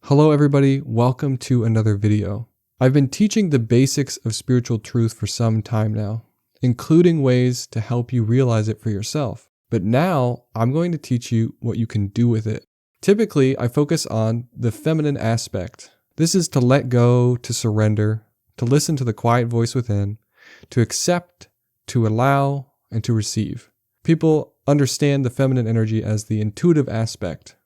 Hello everybody, welcome to another video. I've been teaching the basics of spiritual truth for some time now, including ways to help you realize it for yourself. But now I'm going to teach you what you can do with it. Typically, I focus on the feminine aspect. This is to let go, to surrender, to listen to the quiet voice within, to accept, to allow, and to receive. People understand the feminine energy as the intuitive aspect.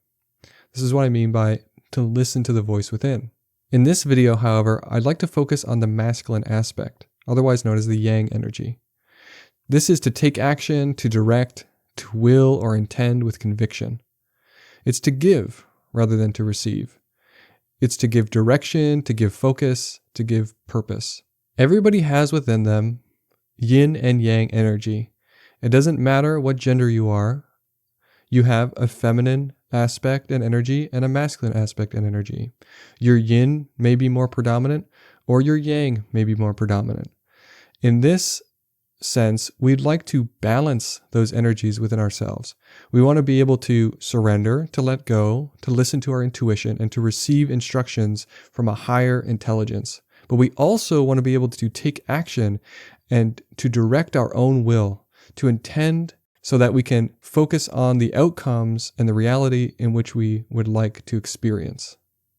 This is what I mean by to listen to the voice within. In this video, however, I'd like to focus on the masculine aspect, otherwise known as the yang energy. This is to take action, to direct, to will or intend with conviction. It's to give rather than to receive. It's to give direction, to give focus, to give purpose. Everybody has within them yin and yang energy. It doesn't matter what gender you are. You have a feminine aspect and energy and a masculine aspect and energy. Your yin may be more predominant or your yang may be more predominant. In this sense, we'd like to balance those energies within ourselves. We want to be able to surrender, to let go, to listen to our intuition, and to receive instructions from a higher intelligence. But we also want to be able to take action and to direct our own will, to intend so that we can focus on the outcomes and the reality in which we would like to experience.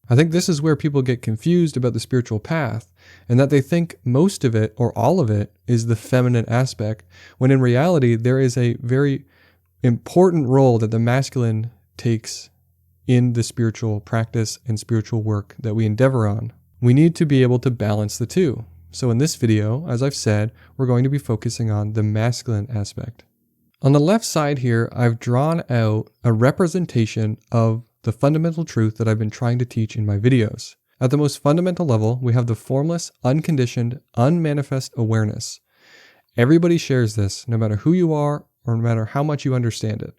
I think this is where people get confused about the spiritual path, and that they think most of it or all of it is the feminine aspect, when in reality there is a very important role that the masculine takes in the spiritual practice and spiritual work that we endeavor on. We need to be able to balance the two. So in this video, as I've said, we're going to be focusing on the masculine aspect. On the left side here, I've drawn out a representation of the fundamental truth that I've been trying to teach in my videos. At the most fundamental level, we have the formless, unconditioned, unmanifest awareness. Everybody shares this, no matter who you are or no matter how much you understand it.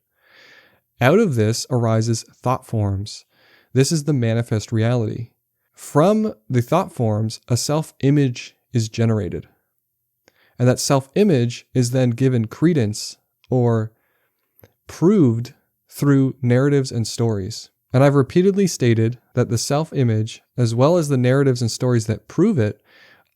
Out of this arises thought forms. This is the manifest reality. From the thought forms, a self-image is generated. And that self-image is then given credence or proved through narratives and stories. And I've repeatedly stated that the self-image, as well as the narratives and stories that prove it,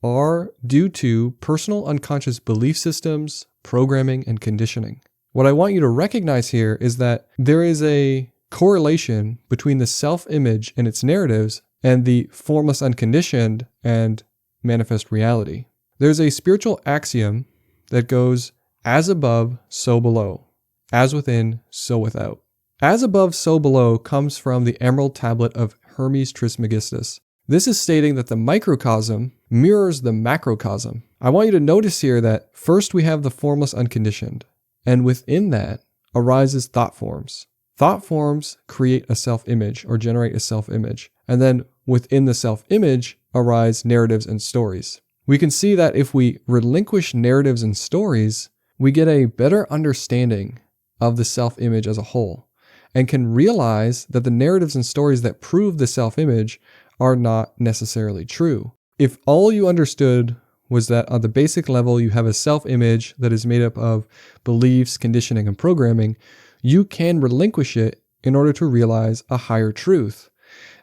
are due to personal unconscious belief systems, programming, and conditioning. What I want you to recognize here is that there is a correlation between the self-image and its narratives and the formless unconditioned and manifest reality. There's a spiritual axiom that goes, as above, so below. As within, so without. As above, so below comes from the Emerald Tablet of Hermes Trismegistus. This is stating that the microcosm mirrors the macrocosm. I want you to notice here that first we have the formless unconditioned, and within that arises thought forms. Thought forms create a self-image or generate a self-image, and then within the self-image arise narratives and stories. We can see that if we relinquish narratives and stories, we get a better understanding of the self-image as a whole and can realize that the narratives and stories that prove the self-image are not necessarily true. If all you understood was that on the basic level you have a self-image that is made up of beliefs, conditioning, and programming, you can relinquish it in order to realize a higher truth.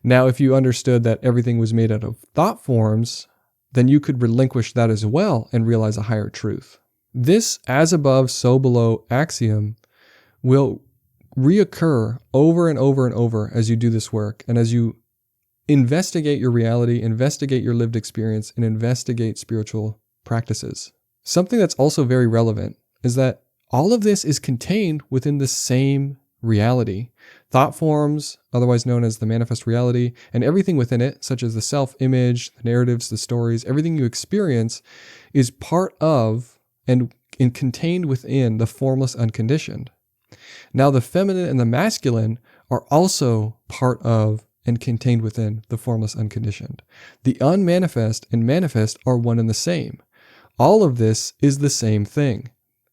Now, if you understood that everything was made out of thought forms, then you could relinquish that as well and realize a higher truth. This as above, so below axiom will reoccur over and over and over as you do this work and as you investigate your reality, investigate your lived experience, and investigate spiritual practices. Something that's also very relevant is that all of this is contained within the same reality. Thought forms, otherwise known as the manifest reality, and everything within it, such as the self-image, the narratives, the stories, everything you experience is part of and contained within the formless unconditioned. Now, the feminine and the masculine are also part of and contained within the formless unconditioned. The unmanifest and manifest are one and the same. All of this is the same thing.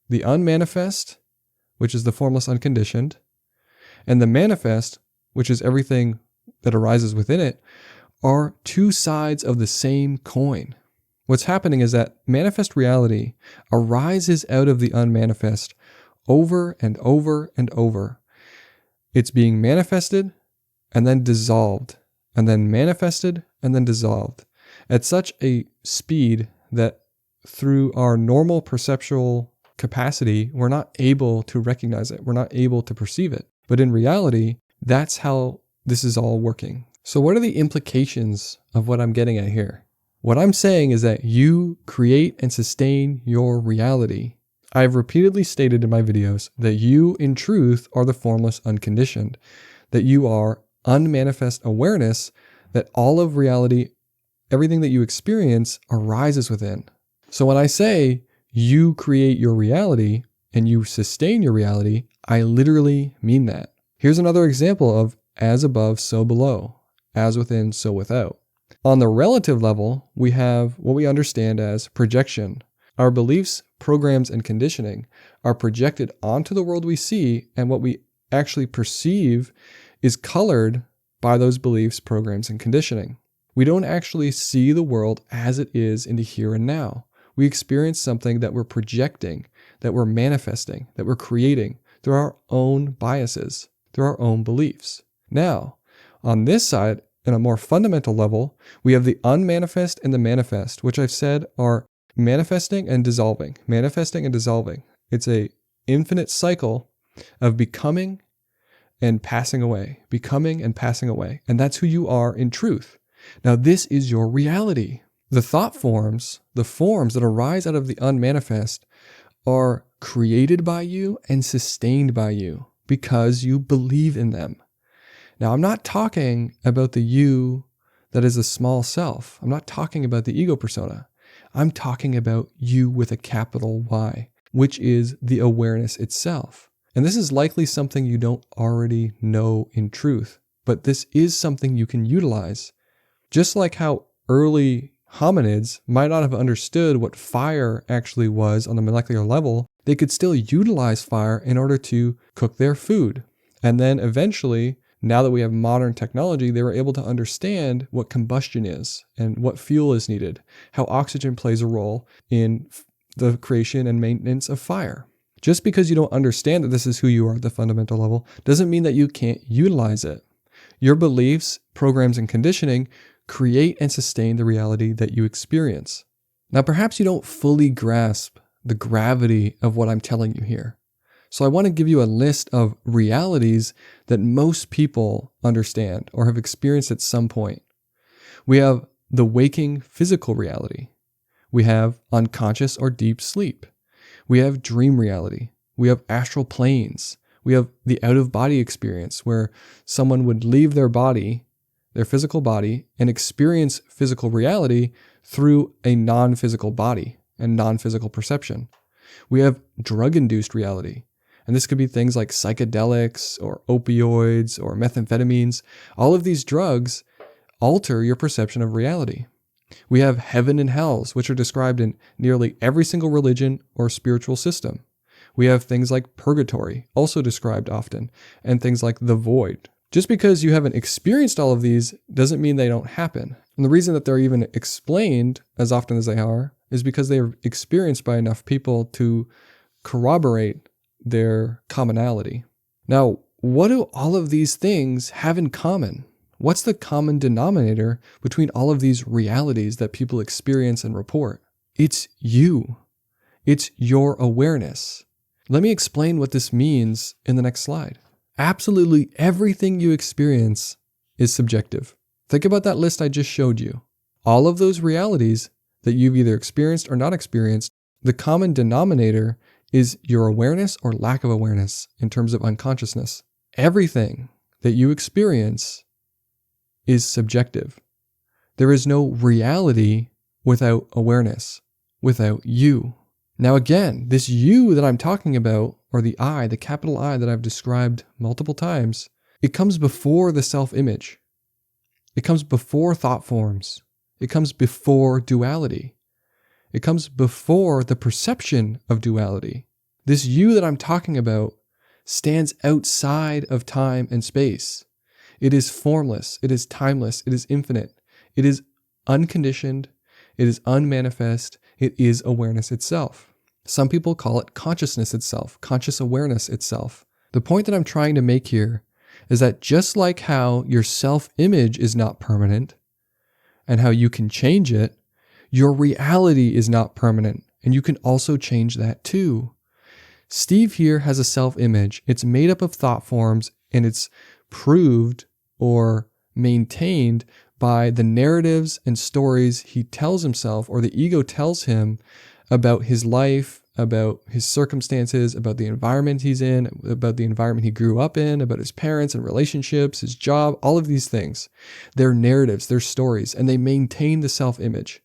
The unmanifest, which is the formless unconditioned, and the manifest, which is everything that arises within it, are two sides of the same coin. What's happening is that manifest reality arises out of the unmanifest over and over and over. It's being manifested and then dissolved and then manifested, and then dissolved at such a speed that through our normal perceptual capacity, we're not able to recognize it. We're not able to perceive it. But in reality, that's how this is all working. So what are the implications of what I'm getting at here? What I'm saying is that you create and sustain your reality. I've repeatedly stated in my videos that you, in truth, are the formless unconditioned, that you are unmanifest awareness, that all of reality, everything that you experience arises within. So when I say you create your reality and you sustain your reality, I literally mean that. Here's another example of as above, so below, as within, so without. On the relative level, we have what we understand as projection. Our beliefs, programs, and conditioning are projected onto the world we see, and what we actually perceive is colored by those beliefs, programs, and conditioning. We don't actually see the world as it is in the here and now. We experience something that we're projecting, that we're manifesting, that we're creating through our own biases, through our own beliefs. Now, on this side, in a more fundamental level, we have the unmanifest and the manifest, which I've said are manifesting and dissolving, manifesting and dissolving. It's an infinite cycle of becoming and passing away, becoming and passing away. And that's who you are in truth. Now, this is your reality. The thought forms, the forms that arise out of the unmanifest are created by you and sustained by you because you believe in them. Now, I'm not talking about the you that is a small self. I'm not talking about the ego persona. I'm talking about you with a capital Y, which is the awareness itself. And this is likely something you don't already know in truth, but this is something you can utilize. Just like how early hominids might not have understood what fire actually was on the molecular level, they could still utilize fire in order to cook their food. And then eventually, now that we have modern technology, they were able to understand what combustion is and what fuel is needed, how oxygen plays a role in the creation and maintenance of fire. Just because you don't understand that this is who you are at the fundamental level doesn't mean that you can't utilize it. Your beliefs, programs, and conditioning create and sustain the reality that you experience. Now, perhaps you don't fully grasp the gravity of what I'm telling you here. So I want to give you a list of realities that most people understand or have experienced at some point. We have the waking physical reality. We have unconscious or deep sleep. We have dream reality. We have astral planes. We have the out-of-body experience where someone would leave their body, their physical body, and experience physical reality through a non-physical body and non-physical perception. We have drug-induced reality. And this could be things like psychedelics or opioids or methamphetamines. All of these drugs alter your perception of reality. We have heaven and hells, which are described in nearly every single religion or spiritual system. We have things like purgatory, also described often, and things like the void. Just because you haven't experienced all of these doesn't mean they don't happen. And the reason that they're even explained as often as they are is because they are experienced by enough people to corroborate their commonality. Now, what do all of these things have in common? What's the common denominator between all of these realities that people experience and report? It's you. It's your awareness. Let me explain what this means in the next slide. Absolutely everything you experience is subjective. Think about that list I just showed you. All of those realities that you've either experienced or not experienced, the common denominator is your awareness or lack of awareness in terms of unconsciousness. Everything that you experience is subjective. There is no reality without awareness, without you. Now again, this you that I'm talking about, or the I, the capital I that I've described multiple times, it comes before the self-image. It comes before thought forms. It comes before duality. It comes before the perception of duality. This you that I'm talking about stands outside of time and space. It is formless. It is timeless. It is infinite. It is unconditioned. It is unmanifest. It is awareness itself. Some people call it consciousness itself, conscious awareness itself. The point that I'm trying to make here is that just like how your self-image is not permanent and how you can change it, your reality is not permanent and you can also change that too. Steve here has a self-image. It's made up of thought forms and it's proved or maintained by the narratives and stories he tells himself or the ego tells him about his life, about his circumstances, about the environment he's in, about the environment he grew up in, about his parents and relationships, his job, all of these things. They're narratives, they're stories, and they maintain the self-image.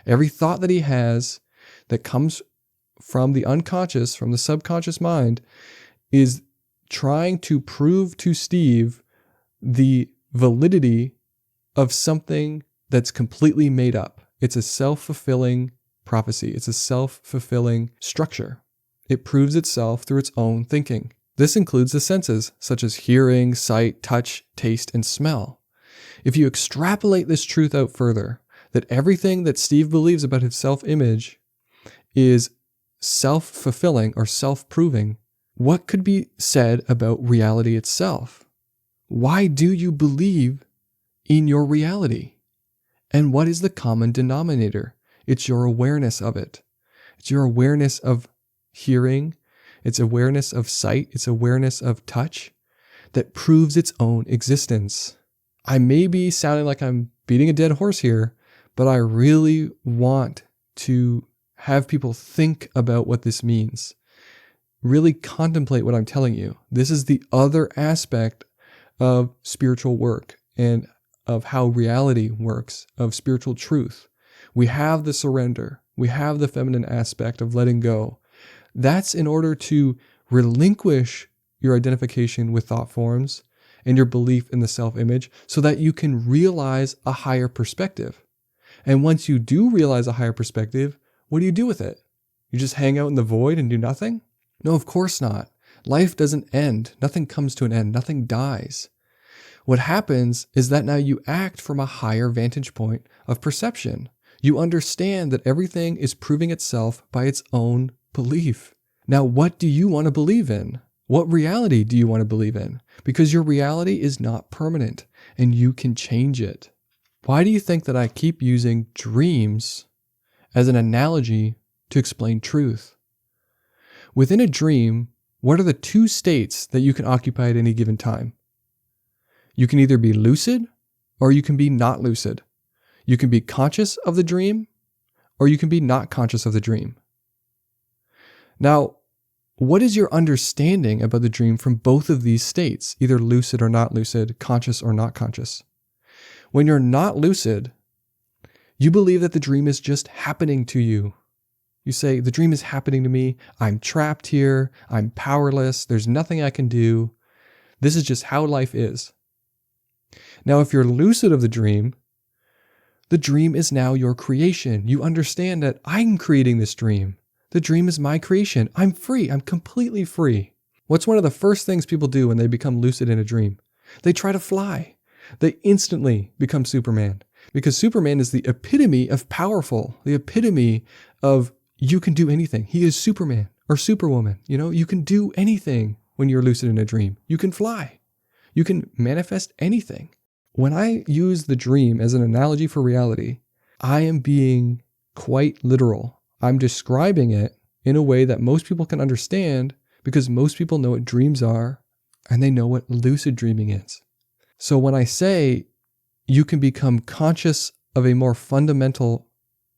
Every thought that he has that comes from the unconscious, from the subconscious mind, is trying to prove to Steve the validity of something that's completely made up. It's a self-fulfilling prophecy. It's a self-fulfilling structure. It proves itself through its own thinking. This includes the senses, such as hearing, sight, touch, taste, and smell. If you extrapolate this truth out further, that everything that Steve believes about his self-image is self-fulfilling or self-proving, what could be said about reality itself? Why do you believe in your reality? And what is the common denominator? It's your awareness of it. It's your awareness of hearing. It's awareness of sight. It's awareness of touch that proves its own existence. I may be sounding like I'm beating a dead horse here, but I really want to have people think about what this means. Really contemplate what I'm telling you. This is the other aspect of spiritual work and of how reality works, of spiritual truth. We have the surrender. We have the feminine aspect of letting go. That's in order to relinquish your identification with thought forms and your belief in the self-image so that you can realize a higher perspective. And once you do realize a higher perspective, what do you do with it? You just hang out in the void and do nothing? No, of course not. Life doesn't end. Nothing comes to an end. Nothing dies. What happens is that now you act from a higher vantage point of perception. You understand that everything is proving itself by its own belief. Now, what do you want to believe in? What reality do you want to believe in? Because your reality is not permanent and you can change it. Why do you think that I keep using dreams as an analogy to explain truth? Within a dream, what are the two states that you can occupy at any given time? You can either be lucid or you can be not lucid. You can be conscious of the dream or you can be not conscious of the dream. Now, what is your understanding about the dream from both of these states, either lucid or not lucid, conscious or not conscious? When you're not lucid, you believe that the dream is just happening to you. You say, the dream is happening to me. I'm trapped here. I'm powerless. There's nothing I can do. This is just how life is. Now, if you're lucid of the dream is now your creation. You understand that I'm creating this dream. The dream is my creation. I'm free. I'm completely free. What's one of the first things people do when they become lucid in a dream? They try to fly. They instantly become Superman because Superman is the epitome of powerful, the epitome of you can do anything. He is Superman or Superwoman. You know, you can do anything when you're lucid in a dream. You can fly. You can manifest anything. When I use the dream as an analogy for reality, I am being quite literal. I'm describing it in a way that most people can understand because most people know what dreams are and they know what lucid dreaming is. So when I say you can become conscious of a more fundamental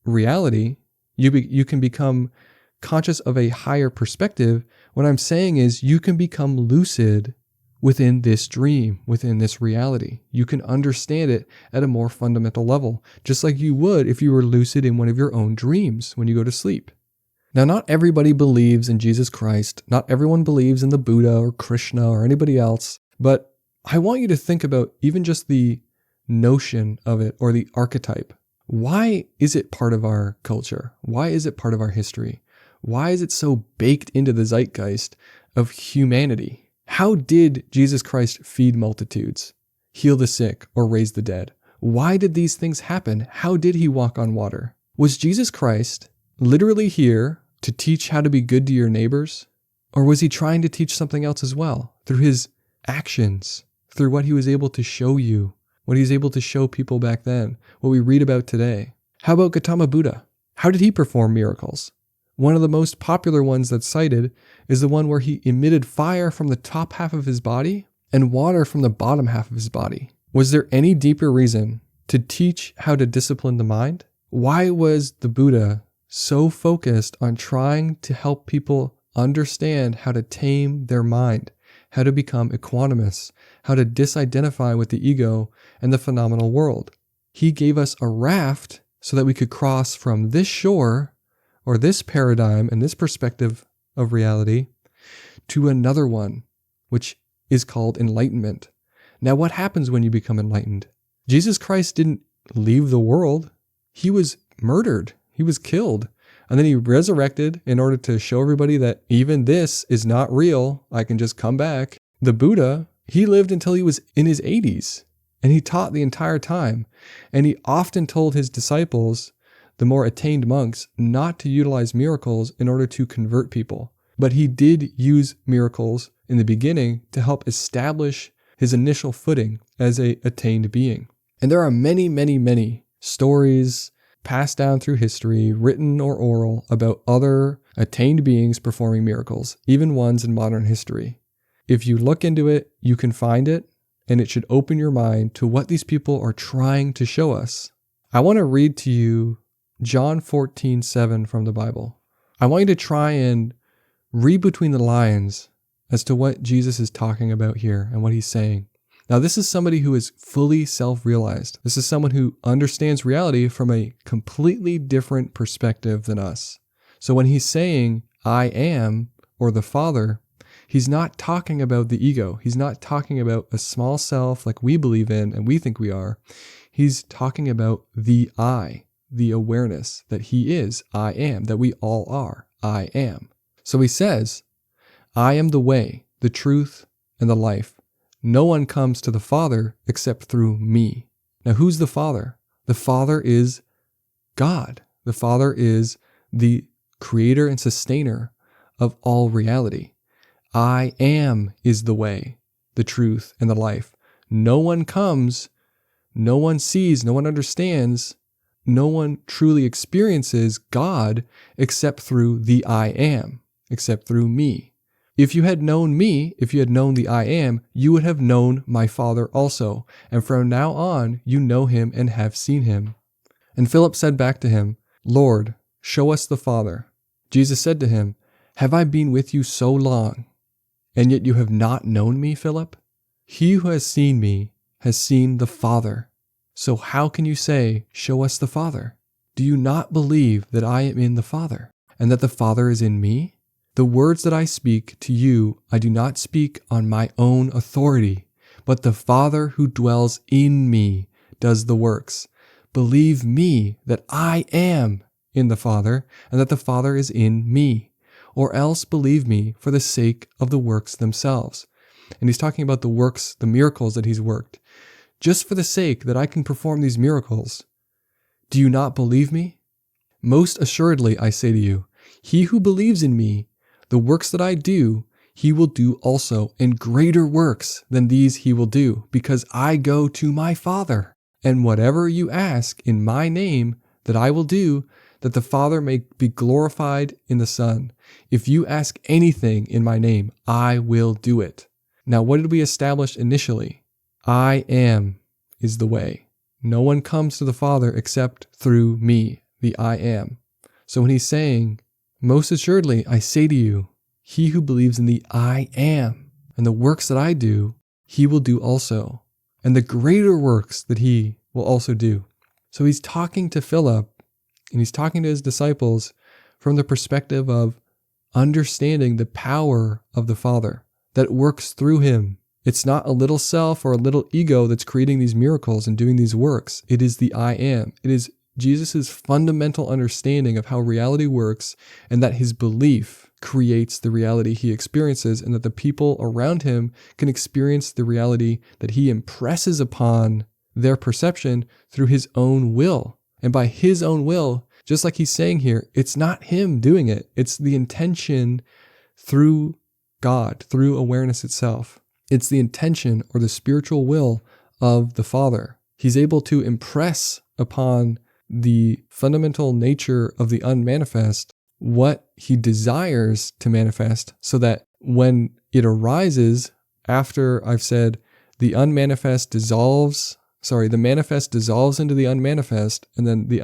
reality, you can become conscious of a higher perspective, what I'm saying is you can become lucid within this dream, within this reality. You can understand it at a more fundamental level, just like you would if you were lucid in one of your own dreams when you go to sleep. Now, not everybody believes in Jesus Christ. Not everyone believes in the Buddha or Krishna or anybody else, but I want you to think about even just the notion of it or the archetype. Why is it part of our culture? Why is it part of our history? Why is it so baked into the zeitgeist of humanity? How did Jesus Christ feed multitudes, heal the sick, or raise the dead? Why did these things happen? How did he walk on water? Was Jesus Christ literally here to teach how to be good to your neighbors? Or was he trying to teach something else as well through his actions, through what he was able to show you, what he's able to show people back then, what we read about today. How about Gautama Buddha? How did he perform miracles? One of the most popular ones that's cited is the one where he emitted fire from the top half of his body and water from the bottom half of his body. Was there any deeper reason to teach how to discipline the mind? Why was the Buddha so focused on trying to help people understand how to tame their mind, how to become equanimous, how to disidentify with the ego and the phenomenal world? He gave us a raft so that we could cross from this shore or this paradigm and this perspective of reality to another one, which is called enlightenment. Now, what happens when you become enlightened? Jesus Christ didn't leave the world. He was murdered. He was killed. And then he resurrected in order to show everybody that even this is not real. I can just come back. The Buddha, he lived until he was in his 80s, and he taught the entire time. And he often told his disciples, the more attained monks, not to utilize miracles in order to convert people. But he did use miracles in the beginning to help establish his initial footing as a attained being. And there are many, many, many stories passed down through history, written or oral, about other attained beings performing miracles, even ones in modern history. If you look into it, you can find it, and it should open your mind to what these people are trying to show us. I want to read to you John 14:7 from the Bible. I want you to try and read between the lines as to what Jesus is talking about here and what he's saying. Now, this is somebody who is fully self-realized. This is someone who understands reality from a completely different perspective than us. So when he's saying, I am, or the Father, he's not talking about the ego. He's not talking about a small self like we believe in and we think we are. He's talking about the I, the awareness that he is, I am, that we all are, I am. So he says, I am the way, the truth, and the life. No one comes to the Father except through me. Now, who's the Father? The Father is God. The Father is the creator and sustainer of all reality. I am is the way, the truth, and the life. No one comes, no one sees, no one understands, no one truly experiences God except through the I am, except through me. If you had known me, if you had known the I am, you would have known my Father also. And from now on, you know him and have seen him. And Philip said back to him, Lord, show us the Father. Jesus said to him, have I been with you so long, and yet you have not known me, Philip? He who has seen me has seen the Father. So how can you say, show us the Father? Do you not believe that I am in the Father, and that the Father is in me? The words that I speak to you, I do not speak on my own authority, but the Father who dwells in me does the works. Believe me that I am in the Father, and that the Father is in me, or else believe me for the sake of the works themselves. And he's talking about the works, the miracles that he's worked. Just for the sake that I can perform these miracles. Do you not believe me? Most assuredly, I say to you, he who believes in me, the works that I do, he will do also, and greater works than these he will do, because I go to my Father. And whatever you ask in my name that I will do, that the Father may be glorified in the Son. If you ask anything in my name, I will do it. Now, what did we establish initially? I am is the way. No one comes to the Father except through me, the I am. So when he's saying, most assuredly, I say to you, he who believes in the I am, and the works that I do, he will do also, and the greater works that he will also do. So he's talking to Philip, and he's talking to his disciples from the perspective of understanding the power of the Father that works through him. It's not a little self or a little ego that's creating these miracles and doing these works. It is the I am. It is Jesus' fundamental understanding of how reality works, and that his belief creates the reality he experiences, and that the people around him can experience the reality that he impresses upon their perception through his own will. And by his own will, just like he's saying here, it's not him doing it. It's the intention through God, through awareness itself. It's the intention or the spiritual will of the Father. He's able to impress upon the fundamental nature of the unmanifest what he desires to manifest, so that when it arises, after I've said the manifest dissolves into the unmanifest, and then the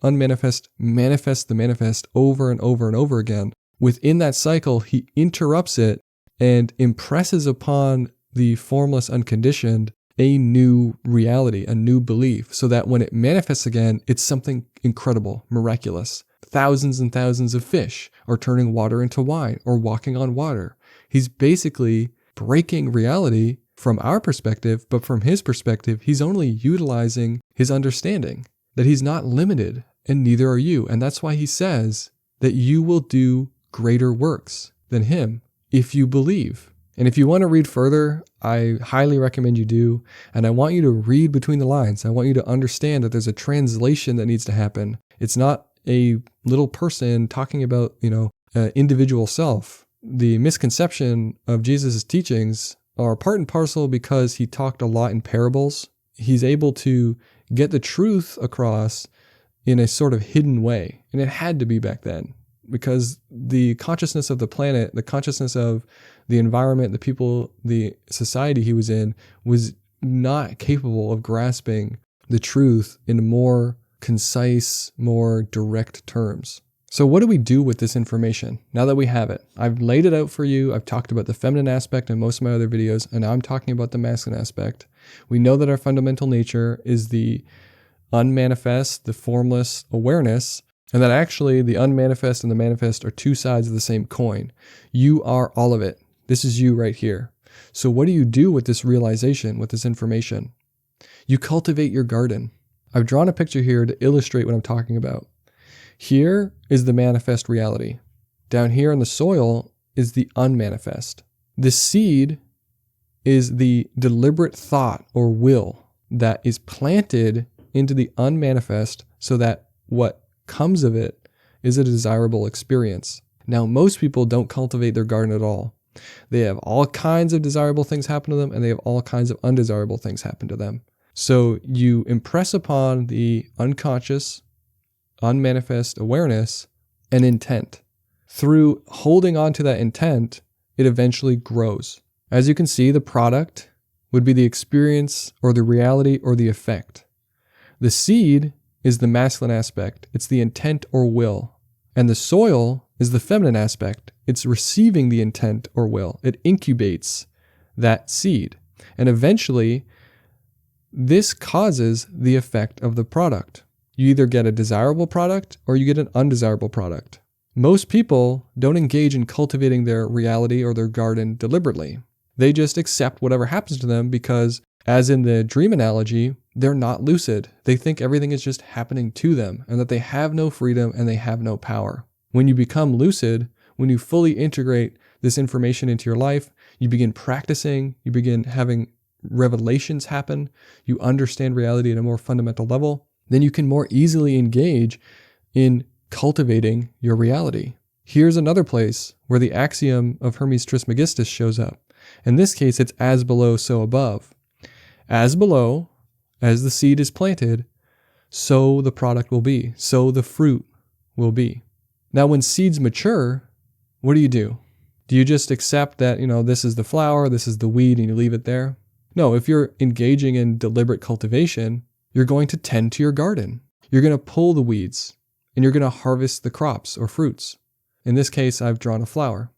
unmanifest manifests the manifest over and over and over again. Within that cycle, he interrupts it and impresses upon the formless unconditioned a new reality, a new belief, so that when it manifests again, it's something incredible, miraculous. Thousands and thousands of fish are turning water into wine or walking on water. He's basically breaking reality from our perspective, but from his perspective, he's only utilizing his understanding that he's not limited, and neither are you. And that's why he says that you will do greater works than him if you believe. And if you want to read further, I highly recommend you do. And I want you to read between the lines. I want you to understand that there's a translation that needs to happen. It's not a little person talking about, individual self. The misconception of Jesus' teachings are part and parcel because he talked a lot in parables. He's able to get the truth across in a sort of hidden way. And it had to be back then, because the consciousness of the planet, the consciousness of the environment, the people, the society he was in, was not capable of grasping the truth in more concise, more direct terms. So what do we do with this information now that we have it? I've laid it out for you. I've talked about the feminine aspect in most of my other videos, and now I'm talking about the masculine aspect. We know that our fundamental nature is the unmanifest, the formless awareness, and that actually the unmanifest and the manifest are two sides of the same coin. You are all of it. This is you right here. So what do you do with this realization, with this information? You cultivate your garden. I've drawn a picture here to illustrate what I'm talking about. Here is the manifest reality. Down here in the soil is the unmanifest. The seed is the deliberate thought or will that is planted into the unmanifest so that what comes of it is a desirable experience. Now, most people don't cultivate their garden at all. They have all kinds of desirable things happen to them, and they have all kinds of undesirable things happen to them. So you impress upon the unconscious, unmanifest awareness an intent. Through holding on to that intent, it eventually grows. As you can see, the product would be the experience or the reality or the effect. The seed is the masculine aspect. It's the intent or will. And the soil is the feminine aspect. It's receiving the intent or will. It incubates that seed. And eventually, this causes the effect of the product. You either get a desirable product or you get an undesirable product. Most people don't engage in cultivating their reality or their garden deliberately. They just accept whatever happens to them because, as in the dream analogy, they're not lucid. They think everything is just happening to them and that they have no freedom and they have no power. When you become lucid, when you fully integrate this information into your life, you begin practicing, you begin having revelations happen, you understand reality at a more fundamental level, then you can more easily engage in cultivating your reality. Here's another place where the axiom of Hermes Trismegistus shows up. In this case, it's as below, so above. As below, as the seed is planted, so the product will be, so the fruit will be. Now, when seeds mature, what do? Do you just accept that, this is the flower, this is the weed, and you leave it there? No, if you're engaging in deliberate cultivation, you're going to tend to your garden. You're going to pull the weeds, and you're going to harvest the crops or fruits. In this case, I've drawn a flower.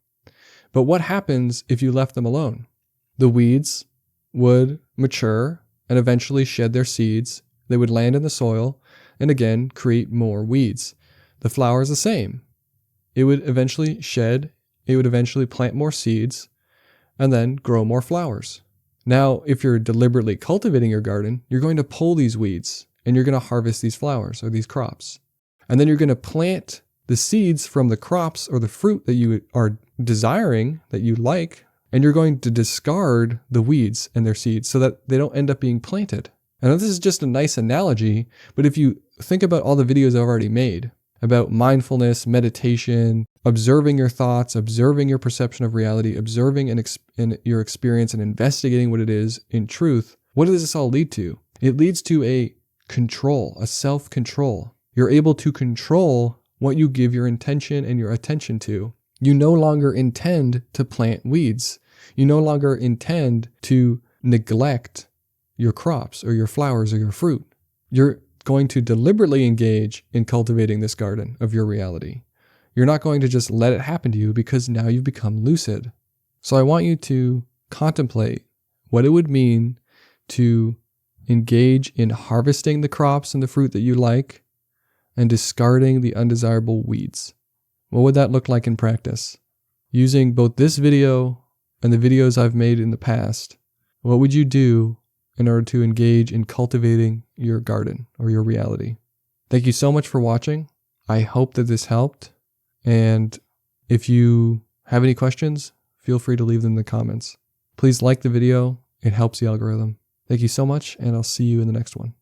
But what happens if you left them alone? The weeds would mature and eventually shed their seeds. They would land in the soil and again create more weeds. The flower is the same. It would eventually shed, it would eventually plant more seeds, and then grow more flowers. Now, if you're deliberately cultivating your garden, you're going to pull these weeds and you're going to harvest these flowers or these crops. And then you're going to plant the seeds from the crops or the fruit that you are desiring, that you like, and you're going to discard the weeds and their seeds so that they don't end up being planted. I know this is just a nice analogy, but if you think about all the videos I've already made, about mindfulness, meditation, observing your thoughts, observing your perception of reality, observing your experience and investigating what it is in truth, what does this all lead to? It leads to a control, a self-control. You're able to control what you give your intention and your attention to. You no longer intend to plant weeds. You no longer intend to neglect your crops or your flowers or your fruit. You're going to deliberately engage in cultivating this garden of your reality. You're not going to just let it happen to you because now you've become lucid. So I want you to contemplate what it would mean to engage in harvesting the crops and the fruit that you like and discarding the undesirable weeds. What would that look like in practice? Using both this video and the videos I've made in the past, what would you do in order to engage in cultivating your garden or your reality? Thank you so much for watching. I hope that this helped. And if you have any questions, feel free to leave them in the comments. Please like the video. It helps the algorithm. Thank you so much, and I'll see you in the next one.